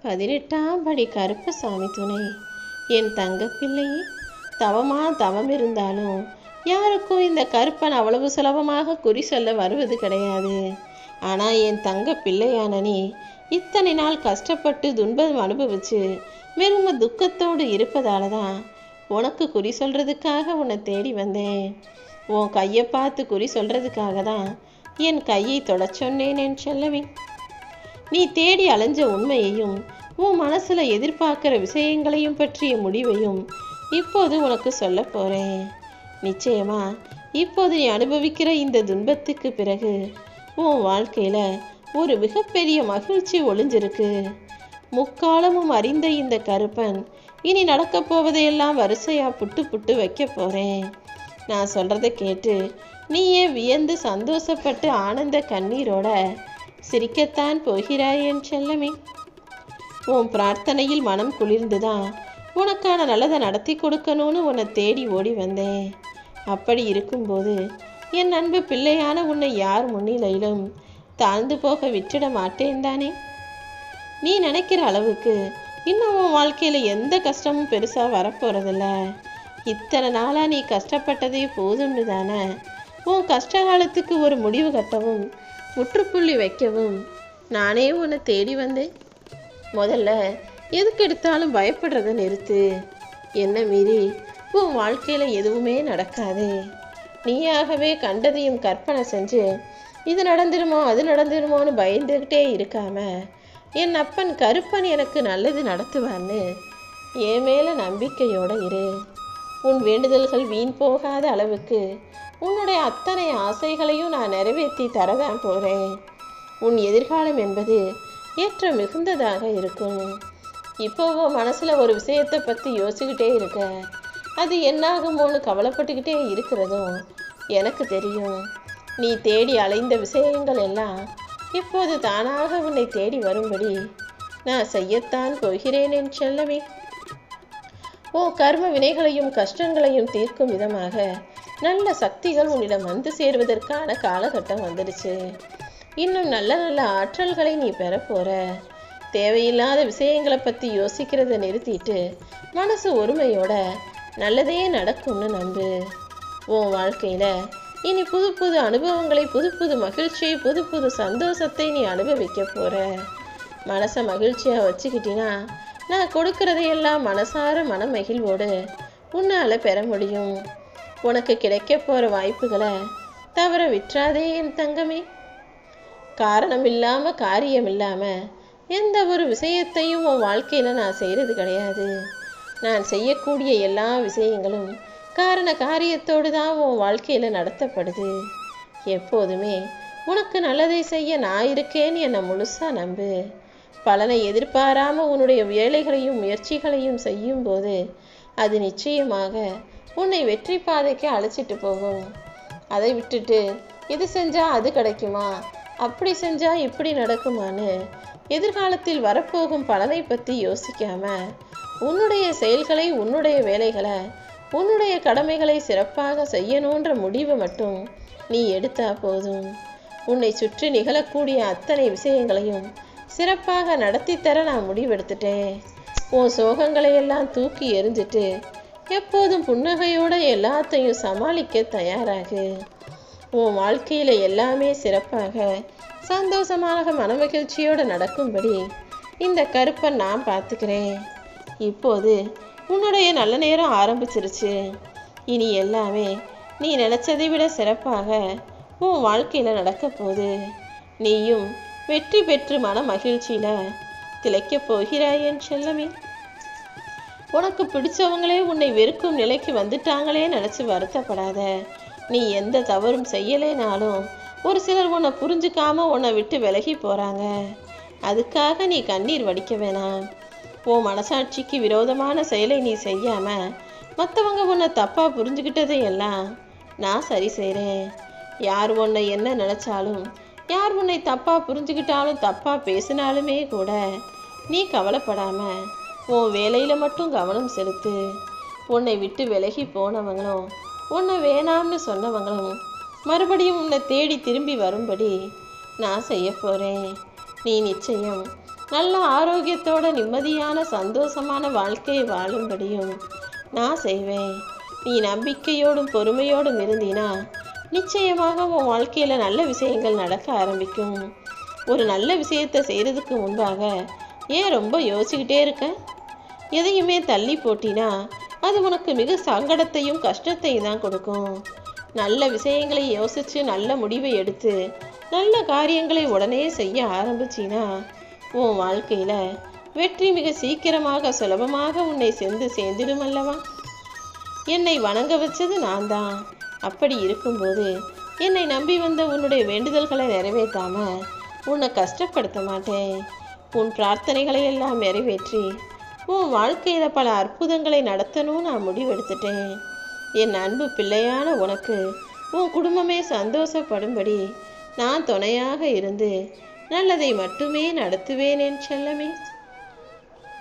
18ஆம் படி கருப்பசாமி துணை. என் தங்கப்பிள்ளையே, தவம் இருந்தாலும் யாருக்கும் இந்த கருப்பன் அவ்வளவு சுலபமாக குறி சொல்ல வருவது கிடையாது. ஆனால் என் தங்க பிள்ளையான நீ இத்தனை நாள் கஷ்டப்பட்டு துன்பம் அனுபவிச்சு வெறும் துக்கத்தோடு இருப்பதால தான் உனக்கு குறி சொல்கிறதுக்காக உன்னை தேடி வந்தேன். உன் கையை பார்த்து குறி சொல்கிறதுக்காக தான் என் கையை தொட சொன்னேன் என் செல்லவே. நீ தேடி அலைஞ்ச உண்மையையும் உன் மனசில் எதிர்பார்க்குற விஷயங்களையும் பற்றிய முடிவையும் இப்போது உனக்கு சொல்ல போகிறேன். நிச்சயமா இப்போது நீ அனுபவிக்கிற இந்த துன்பத்துக்கு பிறகு உன் வாழ்க்கையில் ஒரு மிகப்பெரிய மகிழ்ச்சி ஒளிஞ்சிருக்கு. முக்காலமும் அறிந்த இந்த கருப்பன் இனி நடக்கப் போவதையெல்லாம் வரிசையாக புட்டு புட்டு வைக்க போகிறேன். நான் சொல்கிறத கேட்டு நீயே வியந்து சந்தோஷப்பட்டு ஆனந்த கண்ணீரோட சிரிக்கத்தான் போகிறாய் என் செல்லமே. உன் பிரார்த்தனையில் மனம் குளிர்ந்துதான் உனக்கான நல்லதை நடத்தி கொடுக்கணும்னு உன்னை தேடி ஓடி வந்தேன். அப்படி இருக்கும்போது என் அன்பு பிள்ளையான உன்னை யார் முன்னிலையிலும் தாழ்ந்து போக விட்டுட மாட்டேன் தானே. நீ நினைக்கிற அளவுக்கு இன்னும் உன் வாழ்க்கையில் எந்த கஷ்டமும் பெருசாக வரப்போகிறதில்ல. இத்தனை நாளாக நீ கஷ்டப்பட்டதே போதும்னு தானே உன் கஷ்டகாலத்துக்கு ஒரு முடிவு கட்டவும் முற்றுப்புள்ளி வைக்கவும் நானே உன்னை தேடி வந்தேன். முதல்ல எதுக்கு எடுத்தாலும் பயப்படுறத நிறுத்து. என்ன மீறி உன் வாழ்க்கையில் எதுவுமே நடக்காது. நீயாகவே கண்டதையும் கற்பனை செஞ்சு இது நடந்துருமோ அது நடந்துருமோன்னு பயந்துக்கிட்டே இருக்காம என் அப்பன் கருப்பன் எனக்கு நல்லது நடத்துவான்னு என் மேலே நம்பிக்கையோடு இரு. உன் வேண்டுதல்கள் வீண் போகாத அளவுக்கு உன்னுடைய அத்தனை ஆசைகளையும் நான் நிறைவேற்றி தரதான் போகிறேன். உன் எதிர்காலம் என்பது ஏற்ற மிகுந்ததாக இருக்கும். இப்போவோ மனசில் ஒரு விஷயத்தை பற்றி யோசிக்கிட்டே இருக்க அது என்னாகுமோன்னு கவலைப்பட்டுக்கிட்டே இருக்கிறதும் எனக்கு தெரியும். நீ தேடி அலைந்த விஷயங்கள் எல்லாம் இப்போது தானாக உன்னை தேடி வரும்படி நான் செய்யத்தான் போகிறேன் என் செல்லமே. கர்ம வினைகளையும் கஷ்டங்களையும் தீர்க்கும் விதமாக நல்ல சக்திகள் உன்னிடம் வந்து சேர்வதற்கான காலகட்டம் வந்துடுச்சு. இன்னும் நல்ல நல்ல ஆற்றல்களை நீ பெற போற. தேவையில்லாத விஷயங்களை பற்றி யோசிக்கிறத நிறுத்திட்டு மனசு ஒருமையோட நல்லதே நடக்கும்னு நம்பு. உன் வாழ்க்கையில் இனி புது புது அனுபவங்களை, புது புது மகிழ்ச்சியை, புது புது சந்தோஷத்தை நீ அனுபவிக்க போற. மனசை மகிழ்ச்சியாக வச்சுக்கிட்டினா நான் கொடுக்கறதையெல்லாம் மனசார மன மகிழ்வோடு உன்னால் பெற முடியும். உனக்கு கிடைக்க போகிற வாய்ப்புகளை தவற விட்டுறாதே என் தங்கமே. காரணம் இல்லாமல் காரியம் இல்லாமல் எந்த ஒரு விஷயத்தையும் உன் வாழ்க்கையில் நான் செய்கிறது கிடையாது. நான் செய்யக்கூடிய எல்லா விஷயங்களும் காரண காரியத்தோடு தான் உன் வாழ்க்கையில் நடத்தப்படுது. எப்போதுமே உனக்கு நல்லதை செய்ய நான் இருக்கேன்னு என்னை முழுசாக நம்பு. பலனை எதிர்பாராமல் உன்னுடைய வேலைகளையும் முயற்சிகளையும் செய்யும்போது அது நிச்சயமாக உன்னை வெற்றி பாதைக்கு அழைச்சிட்டு போகும். அதை விட்டுட்டு இது செஞ்சால் அது கிடைக்குமா, அப்படி செஞ்சால் இப்படி நடக்குமான்னு எதிர்காலத்தில் வரப்போகும் பலனை பற்றி யோசிக்காம உன்னுடைய செயல்களை, உன்னுடைய வேலைகளை, உன்னுடைய கடமைகளை சிறப்பாக செய்யணுன்ற முடிவை மட்டும் நீ எடுத்தா போதும். உன்னை சுற்றி நிகழக்கூடிய அத்தனை விஷயங்களையும் சிறப்பாக நடத்தி தர நான் முடிவெடுத்துட்டேன். உன் சோகங்களையெல்லாம் தூக்கி எறிஞ்சிட்டு எப்போதும் புன்னகையோட எல்லாத்தையும் சமாளிக்க தயாராகு. உன் வாழ்க்கையில் எல்லாமே சிறப்பாக சந்தோஷமாக மனமகிழ்ச்சியோடு நடக்கும்படி இந்த கருப்பை நான் பார்த்துக்கிறேன். இப்போது உன்னுடைய நல்ல நேரம் ஆரம்பிச்சிருச்சு. இனி எல்லாமே நீ நினச்சதை விட சிறப்பாக உன் வாழ்க்கையில் நடக்க போகுது. நீயும் வெற்றி பெற்று மன மகிழ்ச்சியில் திளைக்கப் போகிறாய் என் செல்லமே. உனக்கு பிடிச்சவங்களே உன்னை வெறுக்கும் நிலைக்கு வந்துட்டாங்களே நினச்சி வருத்தப்படாத. நீ எந்த தவறும் செய்யலைனாலும் ஒரு சிலர் உன்னை புரிஞ்சுக்காம உன்னை விட்டு விலகி போகிறாங்க. அதுக்காக நீ கண்ணீர் வடிக்க வேணாம். உன் மனசாட்சிக்கு விரோதமான செயலை நீ செய்யாமல் மற்றவங்க உன்னை தப்பாக புரிஞ்சுக்கிட்டதையெல்லாம் நான் சரி செய்கிறேன். யார் உன்னை என்ன நினச்சாலும், யார் உன்னை தப்பாக புரிஞ்சுக்கிட்டாலும், தப்பாக பேசினாலுமே கூட நீ கவலைப்படாமல் உன் வேலையில் மட்டும் கவனம் செலுத்து. உன்னை விட்டு விலகி போனவங்களும் உன்னை வேணாம்னு சொன்னவங்களும் மறுபடியும் உன்னை தேடி திரும்பி வரும்படி நான் செய்ய போகிறேன். நீ நிச்சயம் நல்ல ஆரோக்கியத்தோட நிம்மதியான சந்தோஷமான வாழ்க்கையை வாழும்படியும் நான் செய்வேன். நீ நம்பிக்கையோடும் பொறுமையோடும் இருந்தினா நிச்சயமாக உன் வாழ்க்கையில் நல்ல விஷயங்கள் நடக்க ஆரம்பிக்கும். ஒரு நல்ல விஷயத்தை செய்கிறதுக்கு முன்பாக ஏன் ரொம்ப யோசிச்சுக்கிட்டே இருக்க? எதையுமே தள்ளி போட்டினா அது உனக்கு மிக சங்கடத்தையும் கஷ்டத்தையும் தான் கொடுக்கும். நல்ல விஷயங்களை யோசித்து நல்ல முடிவை எடுத்து நல்ல காரியங்களை உடனே செய்ய ஆரம்பிச்சினா உன் வாழ்க்கையில் வெற்றி மிக சீக்கிரமாக சுலபமாக உன்னை சேர்ந்துடும் அல்லவா? என்னை வணங்க வச்சது நான் தான். அப்படி இருக்கும்போது என்னை நம்பி வந்த உன்னுடைய வேண்டுதல்களை நிறைவேற்றாம உன்னை கஷ்டப்படுத்த மாட்டேன். உன் பிரார்த்தனைகளை எல்லாம் நிறைவேற்றி உன் வாழ்க்கையில் பல அற்புதங்களை நடத்தணும்னு நான் முடிவெடுத்துட்டேன். என் அன்பு பிள்ளையான உனக்கு உன் குடும்பமே சந்தோஷப்படும்படி நான் துணையாக இருந்து நல்லதை மட்டுமே நடத்துவேன் என் செல்லமே.